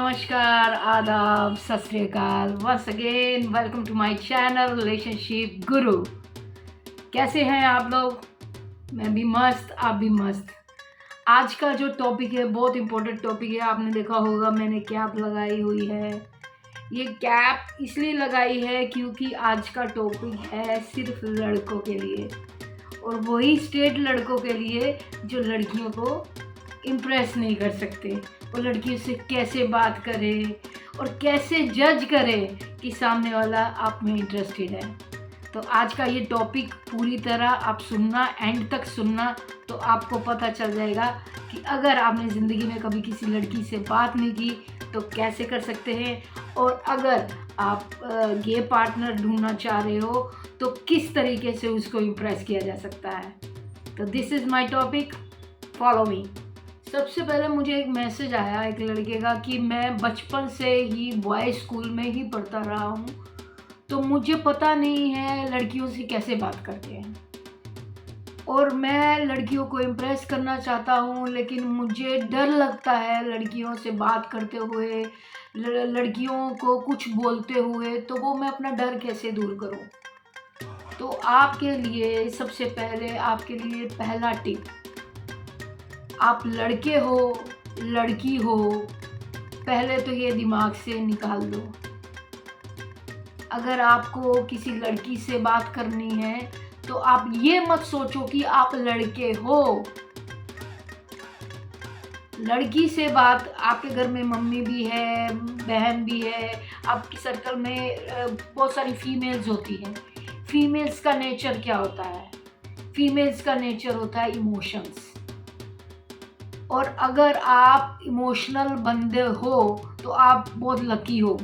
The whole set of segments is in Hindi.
नमस्कार, आदाब, सत श्री अकाल। Once again welcome to my channel relationship guru. कैसे हैं आप लोग? मैं भी मस्त, आप भी मस्त। आज का जो टॉपिक है बहुत इम्पोर्टेंट टॉपिक है। आपने देखा होगा मैंने कैप लगाई हुई है। ये कैप इसलिए लगाई है क्योंकि आज का टॉपिक है सिर्फ लड़कों के लिए, और वही स्टेट लड़कों के लिए जो लड़कियों को इम्प्रेस नहीं कर सकते। वो लड़कियों से कैसे बात करें और कैसे जज करें कि सामने वाला आप में इंटरेस्टेड है। तो आज का ये टॉपिक पूरी तरह आप सुनना, एंड तक सुनना, तो आपको पता चल जाएगा कि अगर आपने ज़िंदगी में कभी किसी लड़की से बात नहीं की तो कैसे कर सकते हैं, और अगर आप गे पार्टनर ढूंढना चाह रहे हो तो किस तरीके से उसको इम्प्रेस किया जा सकता है। तो this is my topic, follow me. सबसे पहले मुझे एक मैसेज आया एक लड़के का कि मैं बचपन से ही बॉयज़ स्कूल में ही पढ़ता रहा हूँ, तो मुझे पता नहीं है लड़कियों से कैसे बात करते हैं, और मैं लड़कियों को इम्प्रेस करना चाहता हूँ, लेकिन मुझे डर लगता है लड़कियों से बात करते हुए, लड़कियों को कुछ बोलते हुए। तो वो मैं अपना डर कैसे दूर करूँ? तो आपके लिए सबसे पहले, आपके लिए पहला टिप, आप लड़के हो लड़की हो, पहले तो ये दिमाग से निकाल दो। अगर आपको किसी लड़की से बात करनी है तो आप ये मत सोचो कि आप लड़के हो। लड़की से बात, आपके घर में मम्मी भी है, बहन भी है, आपकी सर्कल में बहुत सारी फीमेल्स होती हैं। फीमेल्स का नेचर क्या होता है? फीमेल्स का नेचर होता है इमोशंस, और अगर आप इमोशनल बंदे हो तो आप बहुत लकी हो,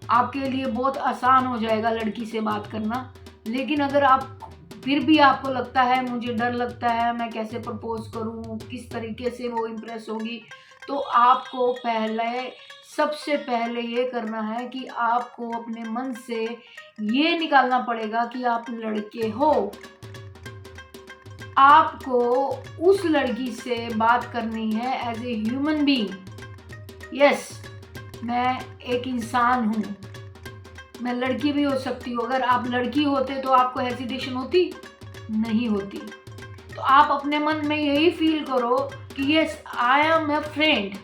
आपके लिए बहुत आसान हो जाएगा लड़की से बात करना। लेकिन अगर आप फिर भी आपको लगता है मुझे डर लगता है, मैं कैसे प्रपोज करूं, किस तरीके से वो इम्प्रेस होगी, तो आपको सबसे पहले ये करना है कि आपको अपने मन से ये निकालना पड़ेगा कि आप लड़के हो। आपको उस लड़की से बात करनी है as a human being. Yes, मैं एक इंसान हूँ, मैं लड़की भी हो सकती हूँ। अगर आप लड़की होते तो आपको हेजिटेशन होती? नहीं होती। तो आप अपने मन में यही फील करो कि yes, I am a friend,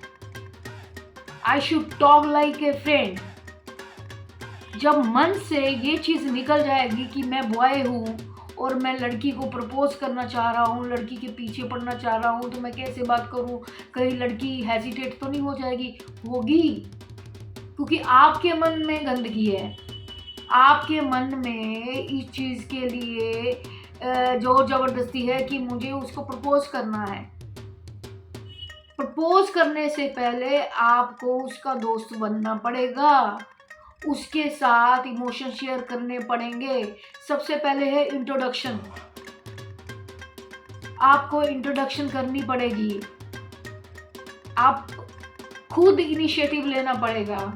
I should talk like a friend. जब मन से ये चीज़ निकल जाएगी कि मैं बॉय हूँ और मैं लड़की को प्रपोज करना चाह रहा हूँ, लड़की के पीछे पड़ना चाह रहा हूँ, तो मैं कैसे बात करूँ, कहीं लड़की हेजिटेट तो नहीं हो जाएगी? होगी, क्योंकि आपके मन में गंदगी है। आपके मन में इस चीज़ के लिए जोर ज़बरदस्ती है कि मुझे उसको प्रपोज करना है। प्रपोज करने से पहले आपको उसका दोस्त बनना पड़ेगा, उसके साथ इमोशन शेयर करने पड़ेंगे। सबसे पहले है इंट्रोडक्शन, आपको इंट्रोडक्शन करनी पड़ेगी, आप खुद इनिशिएटिव लेना पड़ेगा,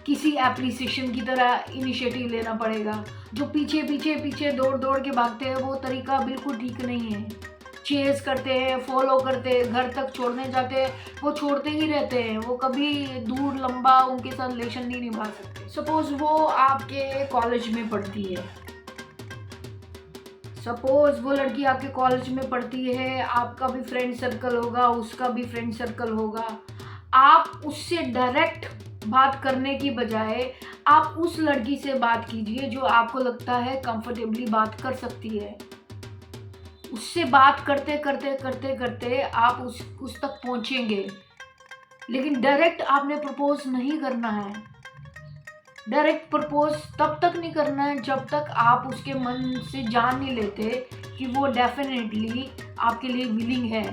किसी एप्रिसिएशन की तरह इनिशिएटिव लेना पड़ेगा। जो पीछे पीछे पीछे दौड़ दौड़ के भागते हैं वो तरीका बिल्कुल ठीक नहीं है। चेज करते हैं, फॉलो करते हैं, घर तक छोड़ने जाते हैं, वो छोड़ते ही रहते हैं, वो कभी दूर लंबा उनके साथ रिलेशन नहीं निभा सकते। सपोज वो आपके कॉलेज में पढ़ती है, सपोज वो लड़की आपके कॉलेज में पढ़ती है, आपका भी फ्रेंड सर्कल होगा, उसका भी फ्रेंड सर्कल होगा। आप उससे डायरेक्ट बात करने की बजाय आप उस लड़की से बात कीजिए जो आपको लगता है कंफर्टेबली बात कर सकती है। उससे बात करते करते करते करते आप उस तक पहुंचेंगे। लेकिन डायरेक्ट आपने प्रपोज नहीं करना है। डायरेक्ट प्रपोज तब तक नहीं करना है जब तक आप उसके मन से जान नहीं लेते कि वो डेफिनेटली आपके लिए विलिंग है।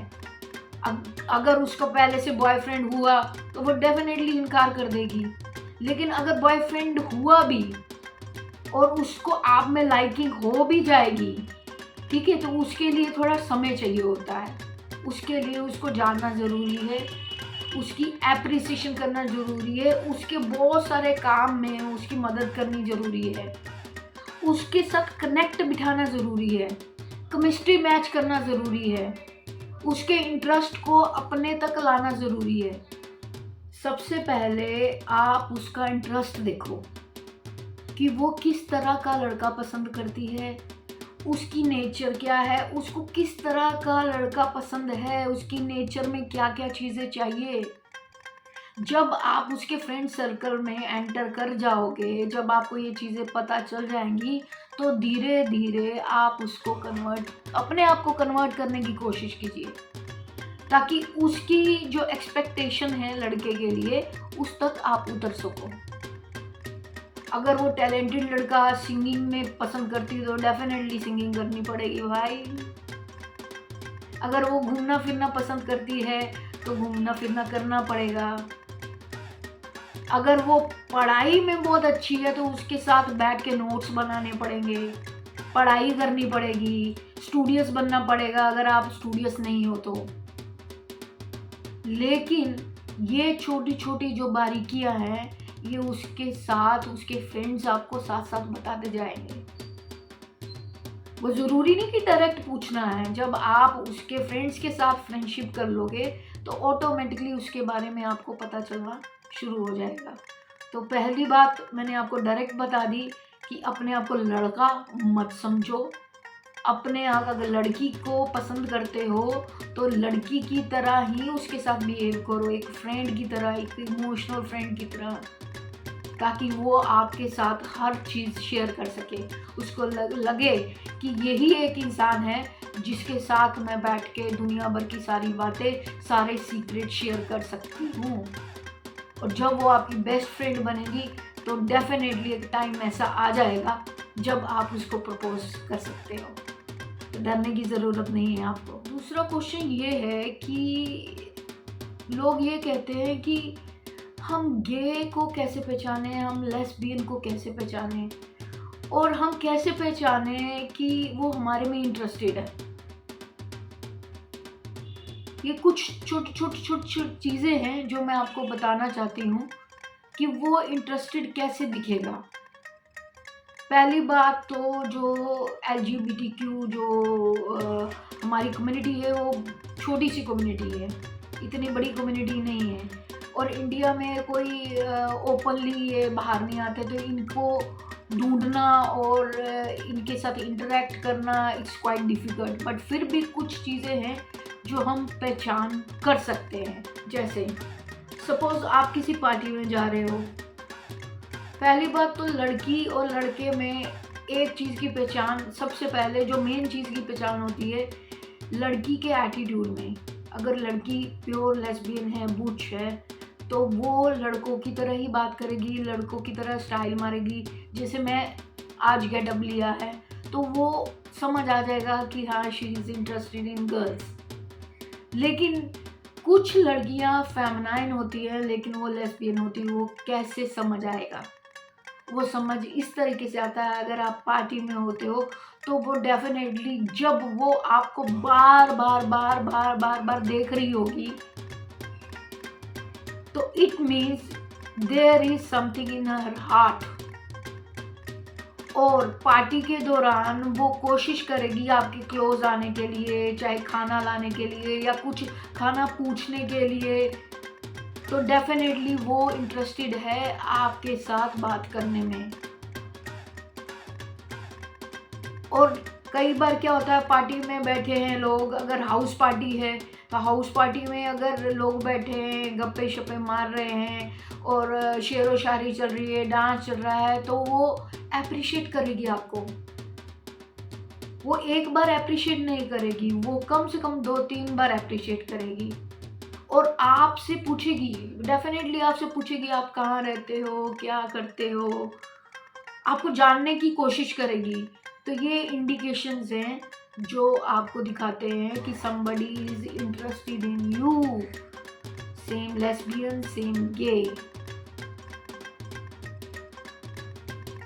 अगर उसका पहले से बॉयफ्रेंड हुआ तो वो डेफिनेटली इनकार कर देगी। लेकिन अगर बॉयफ्रेंड हुआ भी और उसको आप में लाइकिंग हो भी जाएगी, ठीक है, तो उसके लिए थोड़ा समय चाहिए होता है। उसके लिए उसको जानना ज़रूरी है, उसकी एप्रिसिएशन करना ज़रूरी है, उसके बहुत सारे काम में उसकी मदद करनी ज़रूरी है, उसके साथ कनेक्ट बिठाना ज़रूरी है, केमिस्ट्री मैच करना ज़रूरी है, उसके इंटरेस्ट को अपने तक लाना ज़रूरी है। सबसे पहले आप उसका इंटरेस्ट देखो कि वो किस तरह का लड़का पसंद करती है, उसकी नेचर क्या है, उसको किस तरह का लड़का पसंद है, उसकी नेचर में क्या क्या चीज़ें चाहिए। जब आप उसके फ्रेंड सर्कल में एंटर कर जाओगे, जब आपको ये चीज़ें पता चल जाएंगी, तो धीरे धीरे आप उसको अपने आप को कन्वर्ट करने की कोशिश कीजिए, ताकि उसकी जो एक्सपेक्टेशन है लड़के के लिए उस तक आप उतर सको। अगर वो टैलेंटेड लड़का सिंगिंग में पसंद करती है तो डेफिनेटली सिंगिंग करनी पड़ेगी भाई। अगर वो घूमना फिरना पसंद करती है तो घूमना फिरना करना पड़ेगा। अगर वो पढ़ाई में बहुत अच्छी है तो उसके साथ बैठ के नोट्स बनाने पड़ेंगे, पढ़ाई करनी पड़ेगी, स्टूडियस बनना पड़ेगा अगर आप स्टूडियस नहीं हो तो। लेकिन ये छोटी छोटी जो बारीकियां हैं ये उसके साथ उसके फ्रेंड्स आपको साथ साथ बताते जाएंगे। वो ज़रूरी नहीं कि डायरेक्ट पूछना है। जब आप उसके फ्रेंड्स के साथ फ्रेंडशिप कर लोगे तो ऑटोमेटिकली उसके बारे में आपको पता चलना शुरू हो जाएगा। तो पहली बात मैंने आपको डायरेक्ट बता दी कि अपने आप को लड़का मत समझो। अपने आप अगर लड़की को पसंद करते हो तो लड़की की तरह ही उसके साथ बिहेव करो, एक फ्रेंड की तरह, एक इमोशनल फ्रेंड की तरह, ताकि वो आपके साथ हर चीज़ शेयर कर सके। उसको लगे कि यही एक इंसान है जिसके साथ मैं बैठ के दुनिया भर की सारी बातें, सारे सीक्रेट शेयर कर सकती हूँ। और जब वो आपकी बेस्ट फ्रेंड बनेगी तो डेफिनेटली एक टाइम ऐसा आ जाएगा जब आप उसको प्रपोज कर सकते हो। तो डरने की ज़रूरत नहीं है आपको। दूसरा क्वेश्चन ये है कि लोग ये कहते हैं कि हम गे को कैसे पहचाने, हम लेस्बियन को कैसे पहचाने, और हम कैसे पहचाने कि वो हमारे में इंटरेस्टेड है। ये कुछ छोटी चीज़ें हैं जो मैं आपको बताना चाहती हूँ कि वो इंटरेस्टेड कैसे दिखेगा। पहली बात तो जो LGBTQ जो हमारी कम्युनिटी है वो छोटी सी कम्युनिटी है, इतनी बड़ी कम्युनिटी नहीं है, और इंडिया में कोई ओपनली ये बाहर नहीं आते, तो इनको ढूंढना और इनके साथ इंटरेक्ट करना इट्स क्वाइट डिफ़िकल्ट। बट फिर भी कुछ चीज़ें हैं जो हम पहचान कर सकते हैं। जैसे सपोज़ आप किसी पार्टी में जा रहे हो, पहली बात तो लड़की और लड़के में एक चीज़ की पहचान, सबसे पहले जो मेन चीज़ की पहचान होती है लड़की के एटीट्यूड में। अगर लड़की प्योर लेस्बियन है, बुच है, तो वो लड़कों की तरह ही बात करेगी, लड़कों की तरह स्टाइल मारेगी। जैसे मैं आज गेटअप लिया है तो वो समझ आ जाएगा कि हाँ she is interested in girls. लेकिन कुछ लड़कियां फेमिनाइन होती है लेकिन वो लेस्बियन होती है, वो कैसे समझ आएगा? वो समझ इस तरीके से आता है, अगर आप पार्टी में होते हो तो वो डेफिनेटली जब वो आपको बार बार देख रही होगी तो it means there is something in her heart. और पार्टी के दौरान वो कोशिश करेगी आपके क्लोज आने के लिए, चाहे खाना लाने के लिए या कुछ खाना पूछने के लिए, तो डेफिनेटली वो इंटरेस्टेड है आपके साथ बात करने में। और कई बार क्या होता है, पार्टी में बैठे हैं लोग, अगर हाउस पार्टी है तो हाउस पार्टी में अगर लोग बैठे हैं, गप्पे शप्पे मार रहे हैं और शेरो शायरी चल रही है, डांस चल रहा है, तो वो अप्रिशिएट करेगी आपको। वो एक बार अप्रिशिएट नहीं करेगी, वो कम से कम 2-3 बार अप्रिशिएट करेगी और आपसे पूछेगी, डेफिनेटली आपसे पूछेगी आप कहाँ रहते हो, क्या करते हो, आपको जानने की कोशिश करेगी। तो ये इंडिकेशंस हैं जो आपको दिखाते हैं कि somebody is interested in you, same lesbian, same gay।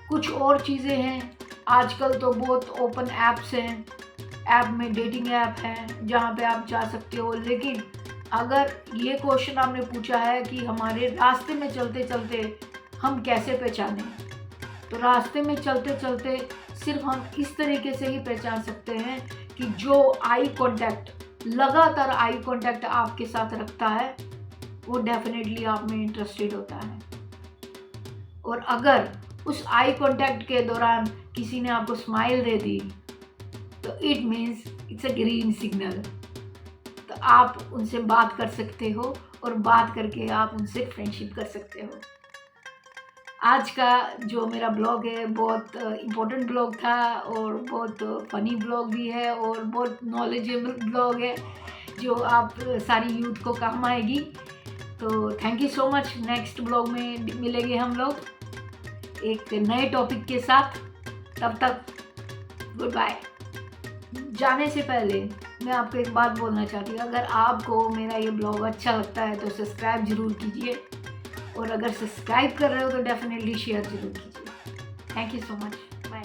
कुछ और चीज़ें हैं, आजकल तो बहुत ओपन ऐप्स हैं, ऐप में डेटिंग ऐप हैं जहाँ पे आप जा सकते हो। लेकिन अगर ये क्वेश्चन आपने पूछा है कि हमारे रास्ते में चलते चलते हम कैसे पहचानें, तो रास्ते में चलते चलते सिर्फ हम इस तरीके से ही पहचान सकते हैं कि जो आई कांटेक्ट, लगातार आई कांटेक्ट आपके साथ रखता है, वो डेफिनेटली आप में इंटरेस्टेड होता है। और अगर उस आई कांटेक्ट के दौरान किसी ने आपको स्माइल दे दी तो it means it's a green signal. तो आप उनसे बात कर सकते हो और बात करके आप उनसे फ्रेंडशिप कर सकते हो। आज का जो मेरा ब्लॉग है बहुत इम्पोर्टेंट ब्लॉग था और बहुत फ़नी ब्लॉग भी है और बहुत नॉलेजेबल ब्लॉग है जो आप सारी यूथ को काम आएगी। तो thank you so much. Next blog में मिलेंगे हम लोग एक नए टॉपिक के साथ। तब तक गुड बाय। जाने से पहले मैं आपको एक बात बोलना चाहती हूँ, अगर आपको मेरा ये ब्लॉग अच्छा लगता है तो सब्सक्राइब ज़रूर कीजिए और अगर सब्सक्राइब कर रहे हो तो डेफिनेटली शेयर ज़रूर कीजिए। Thank you so much. Bye.